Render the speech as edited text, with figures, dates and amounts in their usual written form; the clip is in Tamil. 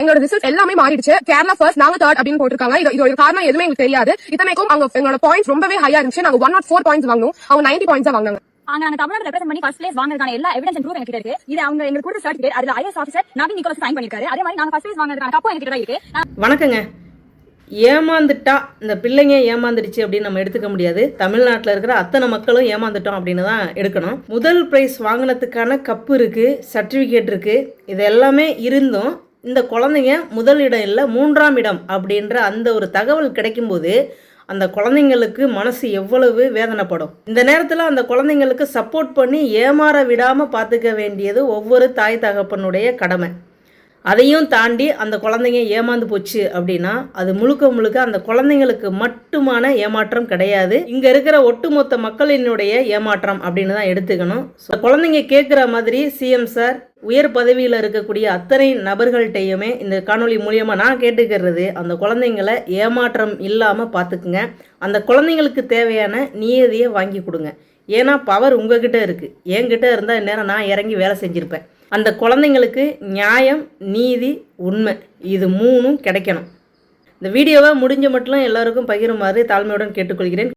எங்களோட ரிசல்ட் எல்லாமே மாறிடுச்சு. கேரளா ஃபர்ஸ்ட், நாங்க தேர்ட் அப்படின்னு போட்டிருக்காங்க. இதோட காரணம் எதுவுமே எங்களுக்கு தெரியாது. இத்தனைக்கும் அவங்க எங்களோட பாயிண்ட்ஸ் ரொம்பவே ஹையா இருந்துச்சு. நாங்க 104 பாயிண்ட்ஸ் வாங்கணும், அவங்க 90 பாயிண்ட்ஸ் தான் வாங்கினாங்க. நாங்க தமிழ்நாடு ரெப்ரசென்ட் பண்ணி ஃபர்ஸ்ட் பிளேஸ் வாங்குறதுக்கான எல்லா எவிடன்ஸ் அண்ட் ப்ரூஃப் எங்க கிட்ட இருக்கு. இது அவங்க எங்களுக்கு கொடுத்த சர்டிபிகேட். அதுல IAS officer Naveen Nicholas sign பண்ணிருக்காரு. அதே மாதிரி நாங்க ஃபர்ஸ்ட் பிளேஸ் வாங்குறதுக்கான கப்பும் எங்க கிட்ட தான் இருக்கு. வணக்கங்க. ஏமாந்துட்டா இந்த பிள்ளைங்க ஏமாந்துடுச்சு அப்படின்னு நம்ம எடுத்துக்க முடியாது. தமிழ்நாட்டில் இருக்கிற அத்தனை மக்களும் ஏமாந்துட்டோம் அப்படின்னு தான் எடுக்கணும். முதல் ப்ரைஸ் வாங்கினதுக்கான கப்பு இருக்குது, சர்டிஃபிகேட் இருக்குது. இது எல்லாமே இருந்தும் இந்த குழந்தைங்க முதல் இடம் இல்லை 3ஆம் இடம் அப்படின்ற அந்த ஒரு தகவல் கிடைக்கும்போது அந்த குழந்தைங்களுக்கு மனசு எவ்வளவு வேதனைப்படும். இந்த நேரத்தில் அந்த குழந்தைங்களுக்கு சப்போர்ட் பண்ணி ஏமாற விடாமல் பார்த்துக்க வேண்டியது ஒவ்வொரு தாய் தகப்பனுடைய கடமை. அதையும் தாண்டி அந்த குழந்தைங்க ஏமாந்து போச்சு அப்படின்னா அது முழுக்க முழுக்க அந்த குழந்தைங்களுக்கு மட்டுமான ஏமாற்றம் கிடையாது, இங்கே இருக்கிற ஒட்டுமொத்த மக்களினுடைய ஏமாற்றம் அப்படின்னு தான் எடுத்துக்கணும். ஸோ குழந்தைங்க கேட்குற மாதிரி சிஎம் சார் உயர் பதவியில் இருக்கக்கூடிய அத்தனை நபர்கள்ட்டையுமே இந்த காணொலி மூலியமாக நான் கேட்டுக்கிறது, அந்த குழந்தைங்களை ஏமாற்றம் இல்லாமல் பார்த்துக்குங்க. அந்த குழந்தைங்களுக்கு தேவையான நியதியை வாங்கி கொடுங்க. ஏன்னா பவர் உங்ககிட்ட இருக்குது. என்கிட்ட இருந்தால் இந்நேரம் நான் இறங்கி வேலை செஞ்சுருப்பேன். அந்த குழந்தைங்களுக்கு நியாயம், நீதி, உண்மை இது 3ம் கிடைக்கணும். இந்த வீடியோவை முடிஞ்ச மட்டும் எல்லாருக்கும் பகிருமாறு தாழ்மையுடன் கேட்டுக்கொள்கிறேன்.